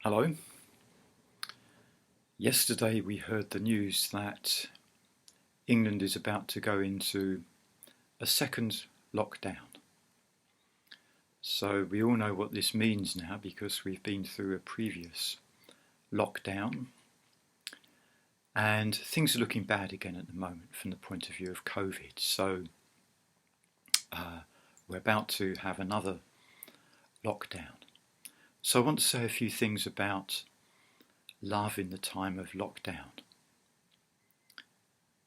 Hello. Yesterday we heard the news that England is about to go into a second lockdown. So we all know what this means now because we've been through a previous lockdown and things are looking bad again at the moment from the point of view of COVID. So we're about to have another lockdown. So I want to say a few things about love in the time of lockdown.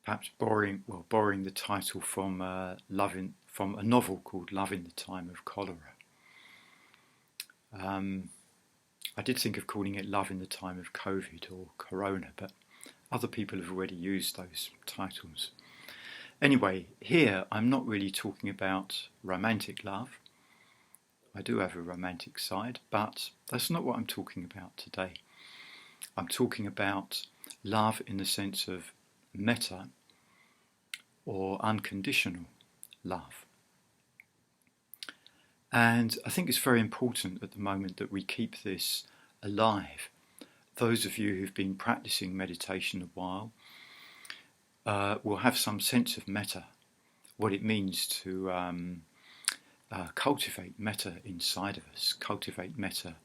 Perhaps borrowing the title from a novel called Love in the Time of Cholera. I did think of calling it Love in the Time of COVID or Corona, but other people have already used those titles. Anyway, here I'm not really talking about romantic love. I do have a romantic side, but that's not what I'm talking about today. I'm talking about love in the sense of metta or unconditional love. And I think it's very important at the moment that we keep this alive. Those of you who've been practicing meditation a while will have some sense of metta, what it means to cultivate metta inside of us, cultivate metta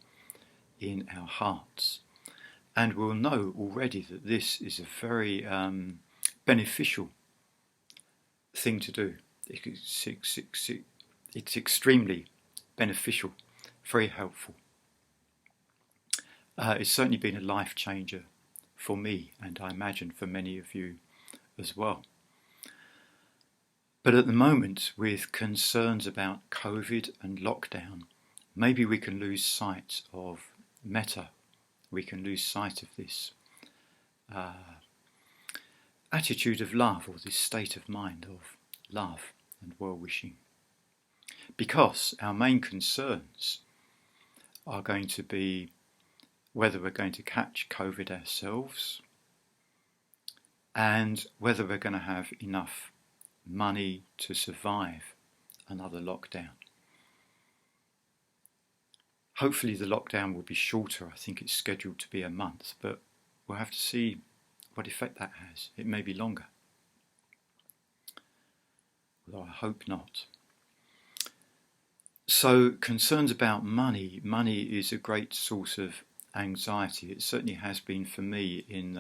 in our hearts. And we'll know already that this is a very beneficial thing to do. It's extremely beneficial, very helpful. It's certainly been a life changer for me, and I imagine for many of you as well. But at the moment, with concerns about COVID and lockdown, maybe we can lose sight of metta. We can lose sight of this attitude of love, or this state of mind of love and well-wishing. Because our main concerns are going to be whether we're going to catch COVID ourselves and whether we're going to have enough money to survive another lockdown. Hopefully the lockdown will be shorter. I think it's scheduled to be a month, but we'll have to see what effect that has. It may be longer, although I hope not. So concerns about money. Money is a great source of anxiety. It certainly has been for me in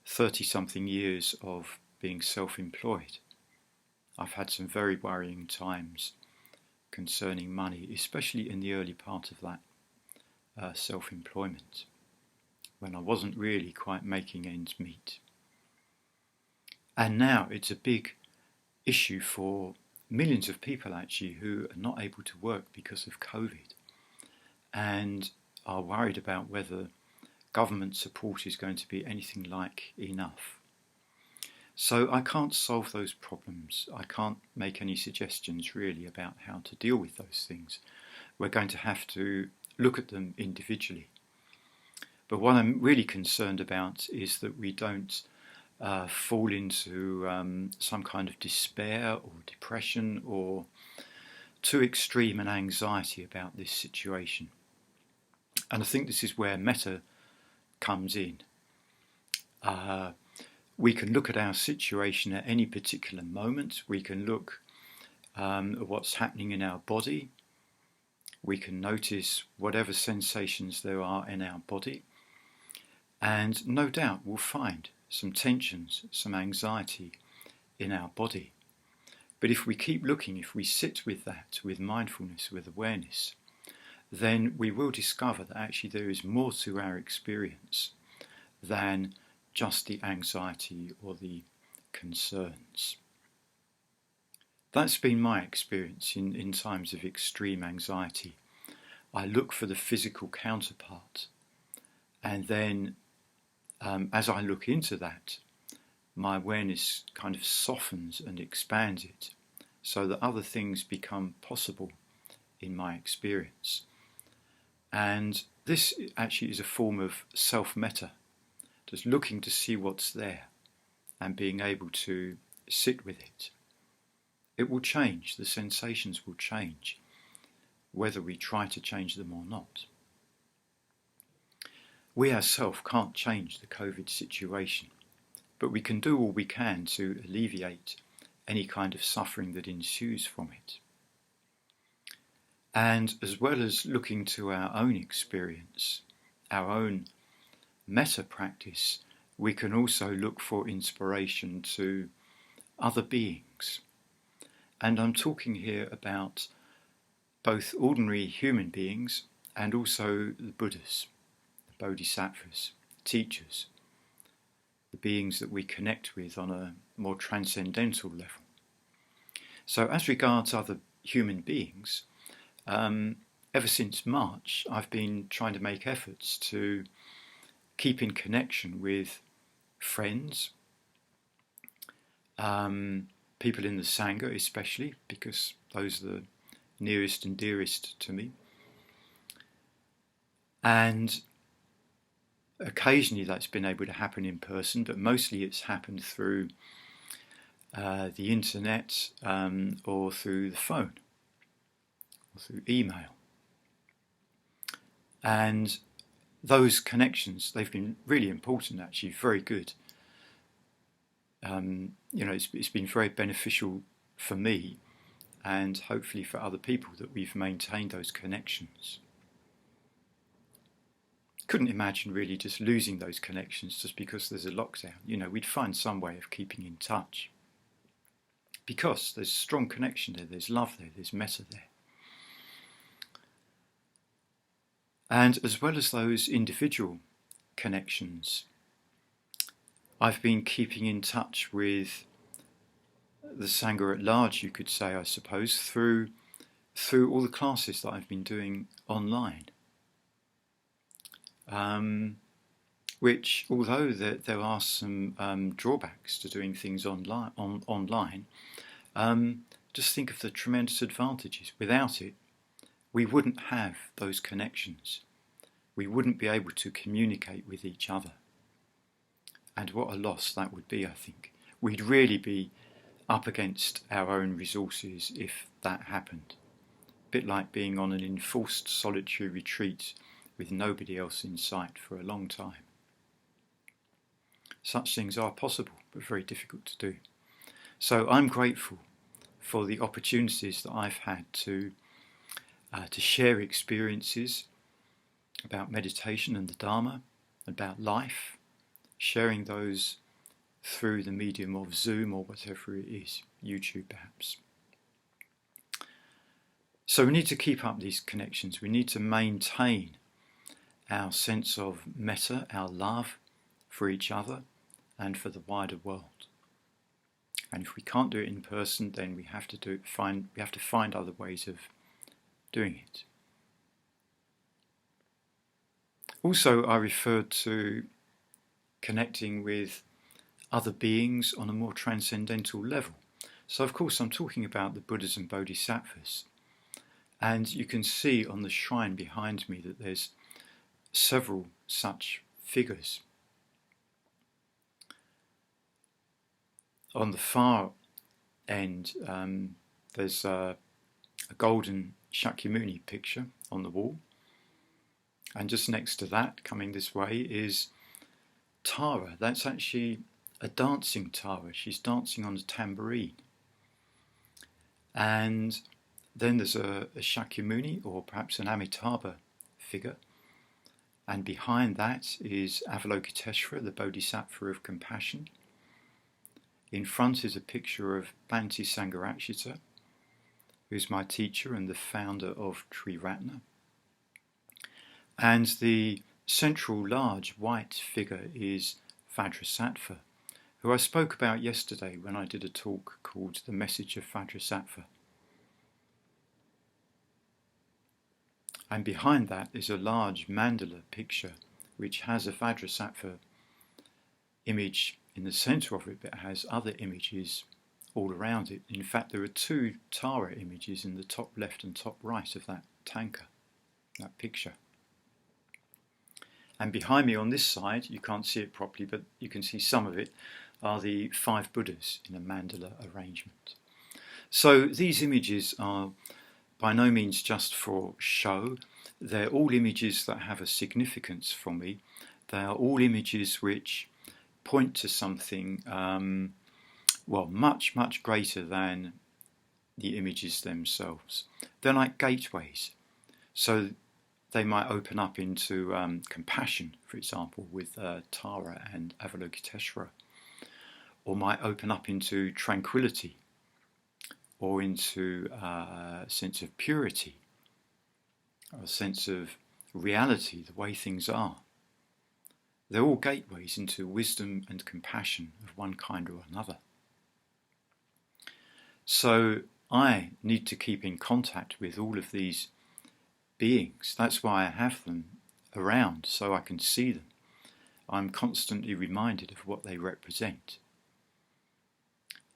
30-something years of being self-employed. I've had some very worrying times concerning money, especially in the early part of that self-employment, when I wasn't really quite making ends meet. And now it's a big issue for millions of people actually who are not able to work because of COVID and are worried about whether government support is going to be anything like enough. So I can't solve those problems. I can't make any suggestions really about how to deal with those things. We're going to have to look at them individually. But what I'm really concerned about is that we don't fall into some kind of despair or depression or too extreme an anxiety about this situation. And I think this is where metta comes in. We can look at our situation at any particular moment. We can look at what's happening in our body. We can notice whatever sensations there are in our body. And no doubt we'll find some tensions, some anxiety in our body. But if we keep looking, if we sit with that, with mindfulness, with awareness, then we will discover that actually there is more to our experience than just the anxiety or the concerns. That's been my experience in times of extreme anxiety. I look for the physical counterpart, and then as I look into that, my awareness kind of softens and expands it so that other things become possible in my experience. And this actually is a form of self-metta, just looking to see what's there and being able to sit with it. It will change, the sensations will change, whether we try to change them or not. We ourselves can't change the COVID situation, but we can do all we can to alleviate any kind of suffering that ensues from it. And as well as looking to our own experience, our own metta practice, we can also look for inspiration to other beings. And I'm talking here about both ordinary human beings and also the Buddhas, the Bodhisattvas, teachers, the beings that we connect with on a more transcendental level. So as regards other human beings, ever since March, I've been trying to make efforts to keep in connection with friends, people in the Sangha especially, because those are the nearest and dearest to me. And occasionally that's been able to happen in person, but mostly it's happened through the internet or through the phone or through email. And those connections, they've been really important actually, very good. It's been very beneficial for me and hopefully for other people that we've maintained those connections. Couldn't imagine really just losing those connections just because there's a lockdown. We'd find some way of keeping in touch. Because there's a strong connection there, there's love there, there's metta there. And as well as those individual connections, I've been keeping in touch with the Sangha at large, you could say, I suppose, through all the classes that I've been doing online. Which, although there are some drawbacks to doing things online, just think of the tremendous advantages. Without it, we wouldn't have those connections. We wouldn't be able to communicate with each other. And what a loss that would be, I think. We'd really be up against our own resources if that happened. A bit like being on an enforced solitary retreat with nobody else in sight for a long time. Such things are possible, but very difficult to do. So I'm grateful for the opportunities that I've had to share experiences about meditation and the Dharma, about life, sharing those through the medium of Zoom or whatever it is, YouTube perhaps. So we need to keep up these connections. We need to maintain our sense of metta, our love for each other and for the wider world. And if we can't do it in person, then we have to find other ways of doing it. Also, I referred to connecting with other beings on a more transcendental level. So, of course, I'm talking about the Buddhas and Bodhisattvas. And you can see on the shrine behind me that there's several such figures. On the far end, there's a golden Shakyamuni picture on the wall. And just next to that, coming this way, is Tara. That's actually a dancing Tara. She's dancing on a tambourine. And then there's a Shakyamuni, or perhaps an Amitabha figure. And behind that is Avalokiteshvara, the Bodhisattva of compassion. In front is a picture of Bhante Sangharakshita, who's my teacher and the founder of Triratna. And the central large white figure is Vajrasattva, who I spoke about yesterday when I did a talk called The Message of Vajrasattva. And behind that is a large mandala picture which has a Vajrasattva image in the centre of it, but it has other images all around it. In fact, there are two Tara images in the top left and top right of that tanka, that picture. And behind me on this side, you can't see it properly, but you can see some of it, are the 5 Buddhas in a mandala arrangement. So these images are by no means just for show. They're all images that have a significance for me. They are all images which point to something, much, much greater than the images themselves. They're like gateways. So they might open up into compassion, for example, with Tara and Avalokiteshvara, or might open up into tranquility, or into a sense of purity, a sense of reality, the way things are. They're all gateways into wisdom and compassion of one kind or another. So I need to keep in contact with all of these beings. That's why I have them around, so I can see them. I'm constantly reminded of what they represent.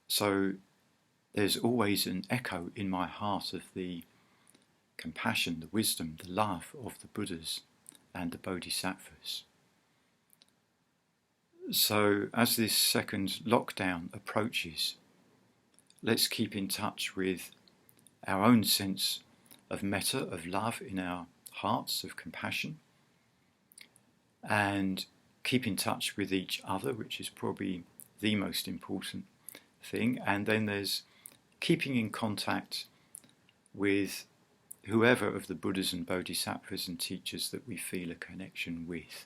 So there's always an echo in my heart of the compassion, the wisdom, the love of the Buddhas and the Bodhisattvas. So as this second lockdown approaches, let's keep in touch with our own sense of metta, of love in our hearts, of compassion, and keep in touch with each other, which is probably the most important thing. And then there's keeping in contact with whoever of the Buddhas and Bodhisattvas and teachers that we feel a connection with.